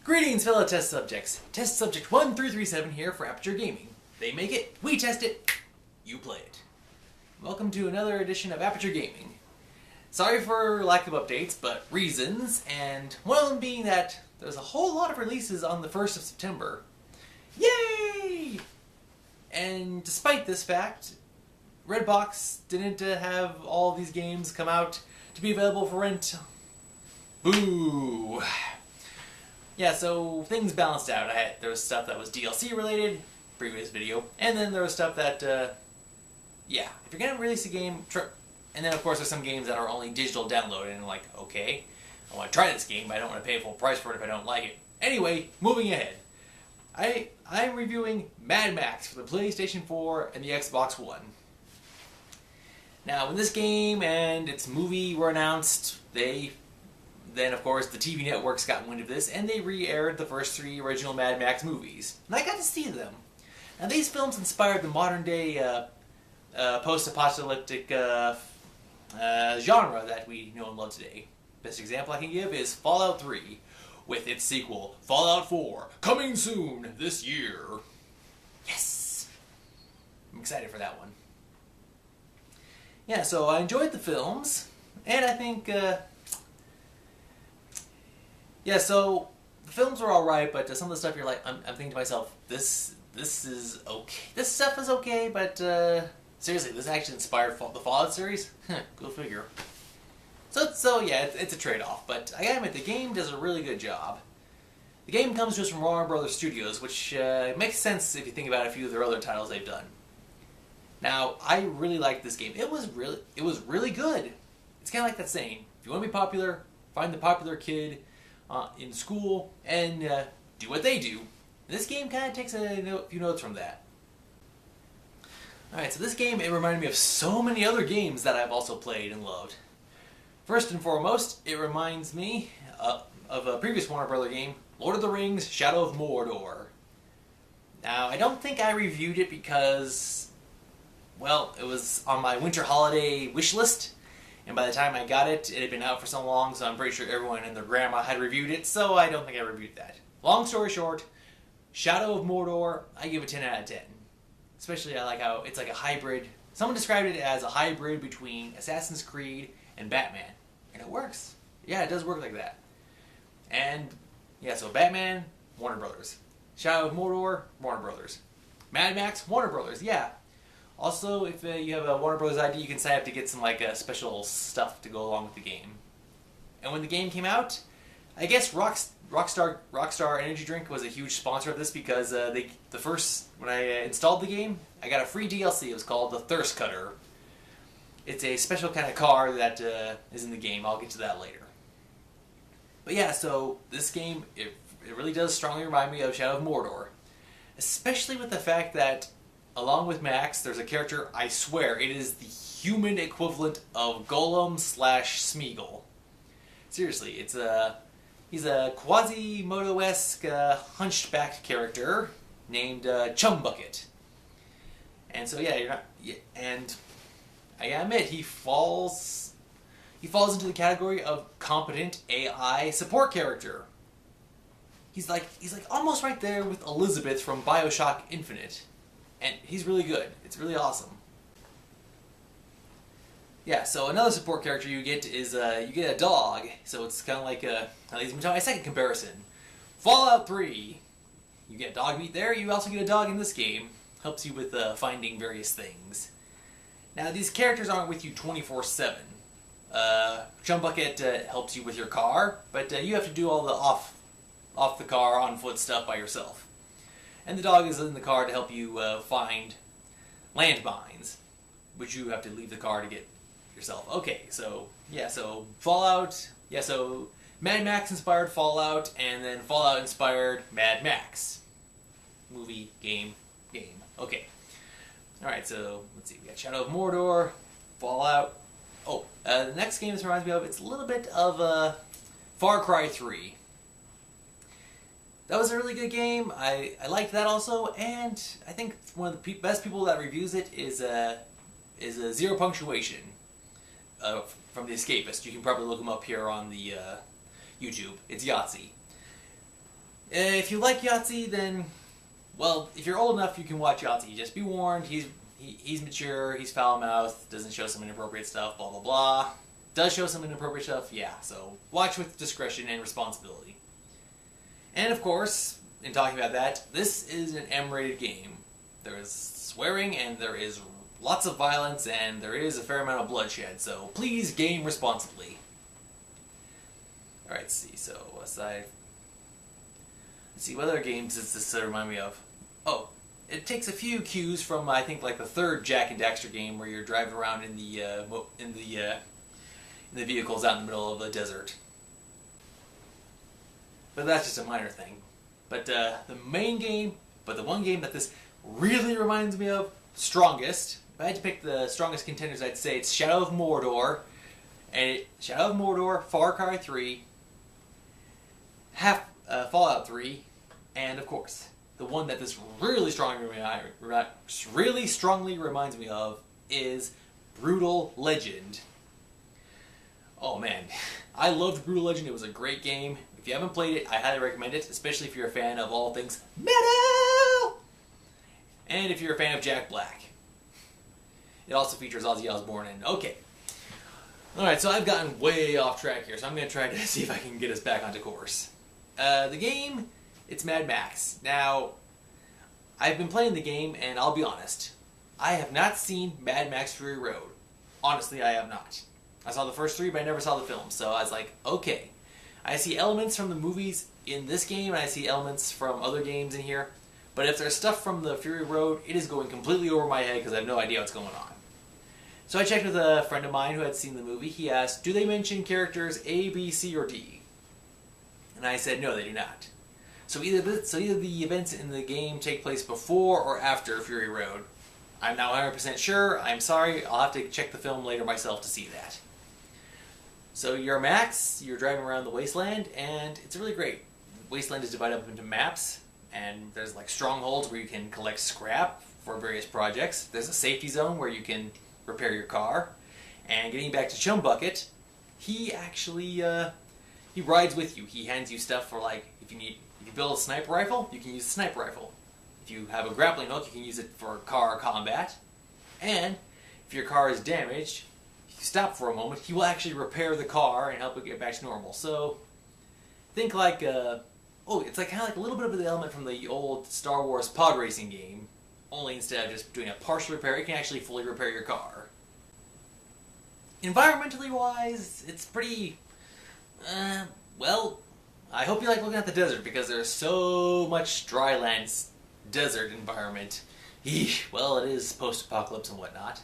Greetings, fellow test subjects. Test subject 1337 here for Aperture Gaming. They make it, we test it, you play it. Welcome to another edition of Aperture Gaming. Sorry for lack of updates, but reasons, and one of them being that there's a whole lot of releases on the 1st of September. Yay! And despite this fact, Redbox didn't have all these games come out to be available for rent. Boo! Yeah, so things balanced out. There was stuff that was DLC related, previous video, and then there was stuff that, yeah, if you're gonna release a game, and then of course there's some games that are only digital download, and like, okay, I want to try this game, but I don't want to pay full price for it if I don't like it. Anyway, moving ahead. I'm reviewing Mad Max for the PlayStation 4 and the Xbox One. Now, when this game and its movie were announced, then, of course, the TV networks got wind of this, and they re-aired the first 3 original Mad Max movies. And I got to see them. Now, these films inspired the modern-day post-apocalyptic genre that we know and love today. Best example I can give is Fallout 3, with its sequel, Fallout 4, coming soon this year. Yes! I'm excited for that one. Yeah, so I enjoyed the films, and I think, yeah, so the films were alright, but some of the stuff you're like, I'm thinking to myself, this is okay. This stuff is okay, but seriously, this actually inspired the Fallout series? Go figure. So yeah, it's a trade-off, but I gotta admit, the game does a really good job. The game comes to us from Warner Brothers Studios, which makes sense if you think about a few of their other titles they've done. Now, I really liked this game. It was really good. It's kind of like that saying, if you want to be popular, find the popular kid in school and do what they do. This game kind of takes a few notes from that. Alright, so this game, it reminded me of so many other games that I've also played and loved. First and foremost, it reminds me of a previous Warner Brother game, Lord of the Rings, Shadow of Mordor. Now, I don't think I reviewed it because, well, it was on my winter holiday wish list, and by the time I got it, it had been out for so long, so I'm pretty sure everyone and their grandma had reviewed it, so I don't think I reviewed that. Long story short, Shadow of Mordor, I give it 10 out of 10. Especially I like how it's like a hybrid. Someone described it as a hybrid between Assassin's Creed and Batman. And it works. Yeah, it does work like that. And, yeah, so Batman, Warner Brothers. Shadow of Mordor, Warner Brothers. Mad Max, Warner Brothers, yeah. Also, if you have a Warner Brothers ID, you can sign up to get some like special stuff to go along with the game. And when the game came out, I guess Rockstar Energy Drink was a huge sponsor of this because when I installed the game, I got a free DLC. It was called the Thirst Cutter. It's a special kind of car that is in the game. I'll get to that later. But yeah, so this game, it really does strongly remind me of Shadow of Mordor. Especially with the fact that, along with Max, there's a character, I swear, it is the human equivalent of Gollum / Smeagol. Seriously, he's a Quasimodo-esque hunchback character named Chumbucket. And so yeah, and I gotta admit, he falls into the category of competent AI support character. He's like almost right there with Elizabeth from BioShock Infinite. And he's really good. It's really awesome. Yeah, so another support character you get is you get a dog. So it's kind of like at least my second comparison. Fallout 3. You get dog meat there. You also get a dog in this game. Helps you with finding various things. Now these characters aren't with you 24/7. Chumbucket helps you with your car, but you have to do all the off the car on foot stuff by yourself. And the dog is in the car to help you find landmines, which you have to leave the car to get yourself. Okay, so yeah, so Fallout, yeah, so Mad Max inspired Fallout, and then Fallout inspired Mad Max. Movie, game. Okay. Alright, so let's see, we got Shadow of Mordor, Fallout. Oh, the next game this reminds me of, it's a little bit of Far Cry 3. That was a really good game. I liked that also, and I think one of the best people that reviews it is a Zero Punctuation from The Escapist. You can probably look him up here on the YouTube. It's Yahtzee. If you like Yahtzee, then, well, if you're old enough, you can watch Yahtzee. Just be warned, he's mature, he's foul-mouthed, doesn't show some inappropriate stuff, blah blah blah. Does show some inappropriate stuff, yeah, so watch with discretion and responsibility. And of course, in talking about that, this is an M-rated game. There is swearing, and there is lots of violence, and there is a fair amount of bloodshed, so please game responsibly. Alright, let's see, so let's see, what other games does this remind me of? Oh, it takes a few cues from, I think, like the third Jak and Daxter game, where you're driving around in the vehicles out in the middle of the desert. But that's just a minor thing. But the one game that this really reminds me of strongest, if I had to pick the strongest contenders, I'd say it's Shadow of Mordor, Far Cry 3, Fallout 3, and of course, the one that this really strongly reminds me of is Brutal Legend. Oh man, I loved Brutal Legend. It was a great game. If you haven't played it, I highly recommend it, especially if you're a fan of all things metal, and if you're a fan of Jack Black. It also features Ozzy Osbourne. And okay, all right. So I've gotten way off track here, so I'm going to try to see if I can get us back onto course. The game, it's Mad Max. Now, I've been playing the game, and I'll be honest, I have not seen Mad Max Fury Road. Honestly, I have not. I saw the first 3, but I never saw the film, so I was like, okay. I see elements from the movies in this game, and I see elements from other games in here, but if there's stuff from the Fury Road, it is going completely over my head because I have no idea what's going on. So I checked with a friend of mine who had seen the movie. He asked, do they mention characters A, B, C, or D? And I said, no, they do not. So either the events in the game take place before or after Fury Road. I'm not 100% sure. I'm sorry. I'll have to check the film later myself to see that. So you're Max, you're driving around the wasteland, and it's really great. Wasteland is divided up into maps, and there's like strongholds where you can collect scrap for various projects. There's a safety zone where you can repair your car. And getting back to Chumbucket, he actually he rides with you. He hands you stuff for, like, if you build a sniper rifle, you can use a sniper rifle. If you have a grappling hook, you can use it for car combat. And if your car is damaged, if you stop for a moment, he will actually repair the car and help it get back to normal. So think like it's like kind of like a little bit of the element from the old Star Wars pod racing game, only instead of just doing a partial repair, you can actually fully repair your car. Environmentally wise, it's pretty well, I hope you like looking at the desert, because there's so much dry land desert environment. Eesh, well, it is post-apocalypse and whatnot.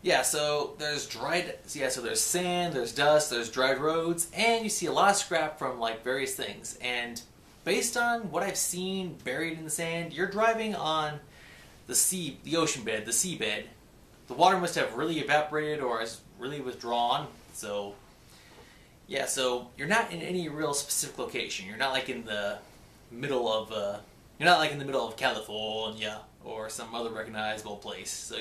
Yeah, so there's there's sand, there's dust, there's dried roads, and you see a lot of scrap from like various things. And based on what I've seen buried in the sand, you're driving on the ocean bed, the seabed. The water must have really evaporated or is really withdrawn. So yeah, so you're not in any real specific location. You're not like in the middle of California or some other recognizable place. So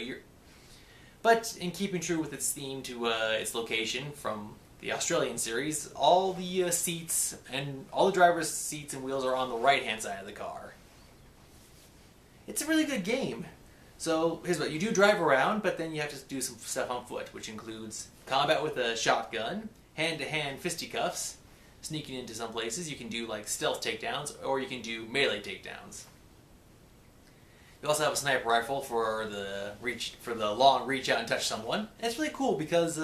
but in keeping true with its theme to its location from the Australian series, all the seats and all the driver's seats and wheels are on the right-hand side of the car. It's a really good game. So here's what you do: drive around, but then you have to do some stuff on foot, which includes combat with a shotgun, hand-to-hand fisticuffs, sneaking into some places. You can do like stealth takedowns, or you can do melee takedowns. You also have a sniper rifle for the long reach out and touch someone. And it's really cool because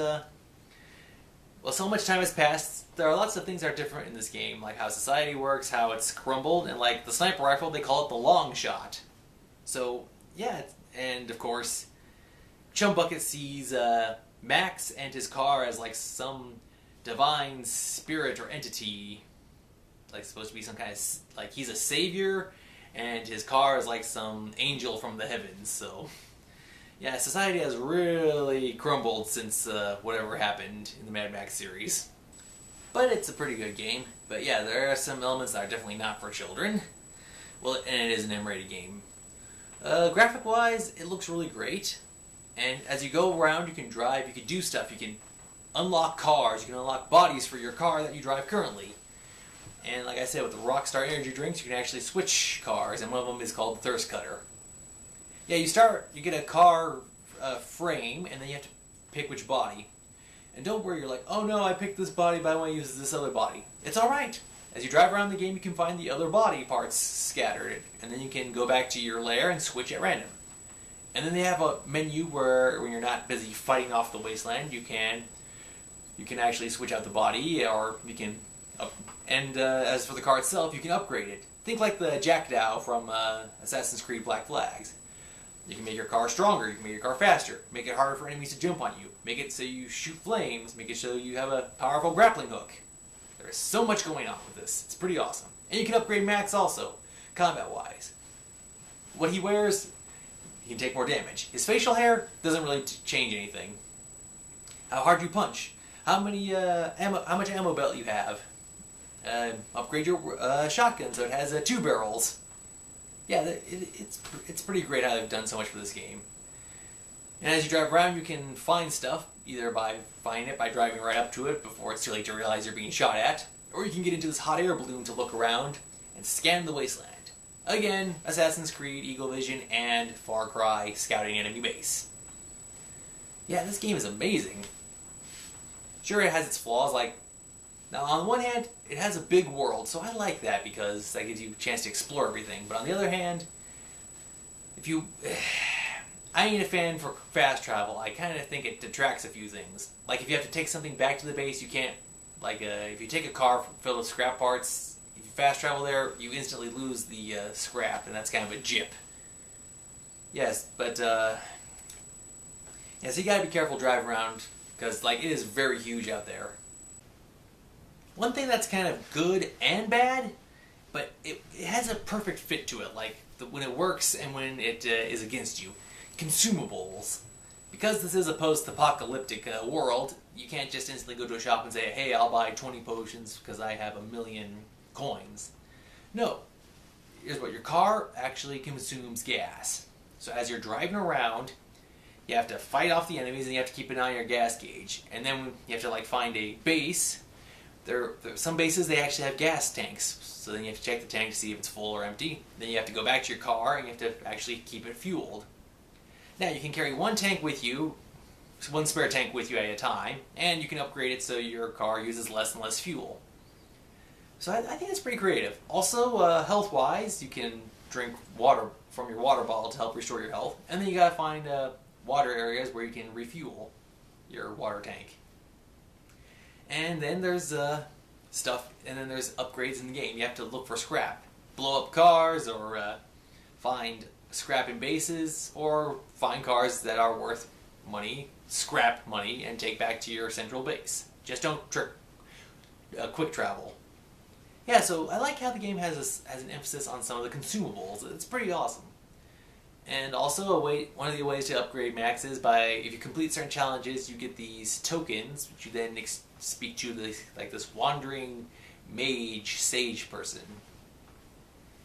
so much time has passed. There are lots of things that are different in this game, like how society works, how it's crumbled, and like the sniper rifle, they call it the long shot. So yeah, and of course, Chumbucket sees Max and his car as like some divine spirit or entity, like supposed to be some kind of, like, he's a savior, and his car is like some angel from the heavens. So yeah, society has really crumbled since whatever happened in the Mad Max series. But it's a pretty good game. But yeah, there are some elements that are definitely not for children. Well, and it is an M-rated game. Graphic-wise, it looks really great. And as you go around, you can drive, you can do stuff, you can unlock cars, you can unlock bodies for your car that you drive currently. And like I said, with the Rockstar energy drinks, you can actually switch cars, and one of them is called the Thirst Cutter. Yeah, you get a car frame, and then you have to pick which body. And don't worry, you're like, oh no, I picked this body, but I want to use this other body. It's alright. As you drive around the game, you can find the other body parts scattered, and then you can go back to your lair and switch at random. And then they have a menu where, when you're not busy fighting off the wasteland, you can actually switch out the body, or you can as for the car itself, you can upgrade it. Think like the Jackdaw from Assassin's Creed Black Flags. You can make your car stronger, you can make your car faster, make it harder for enemies to jump on you, make it so you shoot flames, make it so you have a powerful grappling hook. There is so much going on with this. It's pretty awesome. And you can upgrade Max also, combat-wise. What he wears, he can take more damage. His facial hair doesn't really change anything. How hard you punch, how much ammo belt you have. Upgrade your shotgun so it has 2 barrels. Yeah, it's pretty great how they've done so much for this game. And as you drive around, you can find stuff, either by finding it by driving right up to it before it's too late to realize you're being shot at, or you can get into this hot air balloon to look around and scan the wasteland. Again, Assassin's Creed, Eagle Vision, and Far Cry scouting enemy base. Yeah, this game is amazing. Sure, it has its flaws, like, now on the one hand, it has a big world, so I like that because that gives you a chance to explore everything. But on the other hand, I ain't a fan for fast travel. I kind of think it detracts a few things. Like if you have to take something back to the base, you can't, like if you take a car filled with scrap parts, if you fast travel there, you instantly lose the scrap, and that's kind of a jip. Yes, but, yeah, so you gotta be careful driving around, because, like, it is very huge out there. One thing that's kind of good and bad, but it has a perfect fit to it, like when it works and when it is against you. Consumables. Because this is a post-apocalyptic world, you can't just instantly go to a shop and say, hey, I'll buy 20 potions because I have 1,000,000 coins. No. Here's what, your car actually consumes gas. So as you're driving around, you have to fight off the enemies and you have to keep an eye on your gas gauge. And then you have to, like, find a base. Some bases, they actually have gas tanks, so then you have to check the tank to see if it's full or empty. Then you have to go back to your car and you have to actually keep it fueled. Now you can carry one tank with you, one spare tank with you at a time, and you can upgrade it so your car uses less and less fuel. So I think it's pretty creative. Also, health-wise, you can drink water from your water bottle to help restore your health, and then you gotta find water areas where you can refuel your water tank. And then there's stuff, and then there's upgrades in the game. You have to look for scrap. Blow up cars, or find scrap in bases, or find cars that are worth money, scrap money, and take back to your central base. Just don't quick travel. Yeah, so I like how the game has an emphasis on some of the consumables. It's pretty awesome. And also, one of the ways to upgrade Max is if you complete certain challenges, you get these tokens, which you then speak to this wandering mage sage person.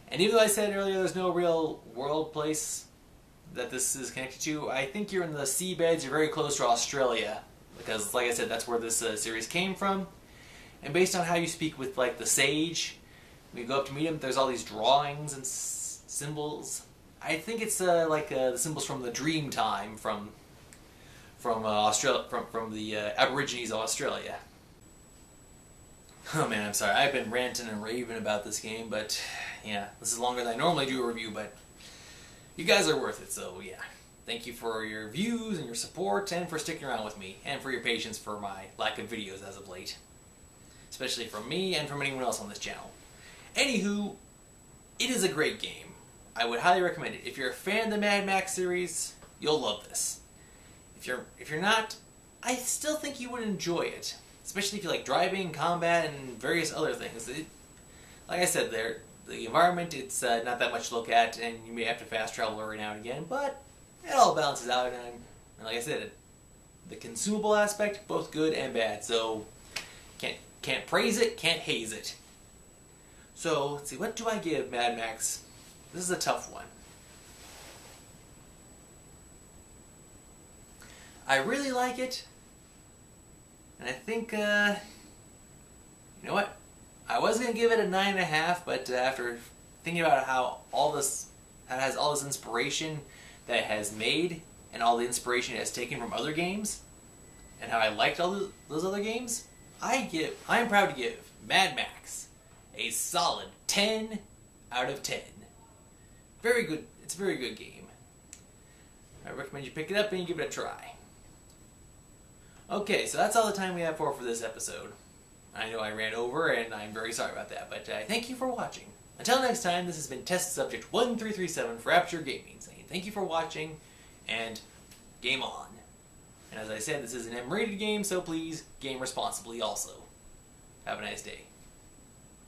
And even though I said earlier there's no real world place that this is connected to, I think you're in the seabeds, you're very close to Australia. Because, like I said, that's where this series came from. And based on how you speak with, like, the sage, when you go up to meet him, there's all these drawings and symbols. I think it's the symbols from the Dream Time from Australia, from the Aborigines of Australia. Oh man, I'm sorry. I've been ranting and raving about this game, but yeah, this is longer than I normally do a review, but you guys are worth it, so yeah. Thank you for your views and your support, and for sticking around with me, and for your patience for my lack of videos as of late. Especially from me and from anyone else on this channel. Anywho, it is a great game. I would highly recommend it. If you're a fan of the Mad Max series, you'll love this. If you're not, I still think you would enjoy it. Especially if you like driving, combat, and various other things. Like I said, the environment, it's not that much to look at, and you may have to fast travel every now and again, but it all balances out, and like I said, the consumable aspect, both good and bad, so can't praise it, can't haze it. So, let's see, what do I give Mad Max? This is a tough one. I really like it, and I think, you know what? I was going to give it a 9.5, but after thinking about how it has all this inspiration that it has made, and all the inspiration it has taken from other games, and how I liked all those other games, I am proud to give Mad Max a solid 10 out of 10. Very good. It's a very good game. I recommend you pick it up and you give it a try. Okay, so that's all the time we have for this episode. I know I ran over, and I'm very sorry about that, but thank you for watching. Until next time, this has been Test Subject 1337 for Aperture Gaming, saying thank you for watching, and game on. And as I said, this is an M-rated game, so please game responsibly also. Have a nice day.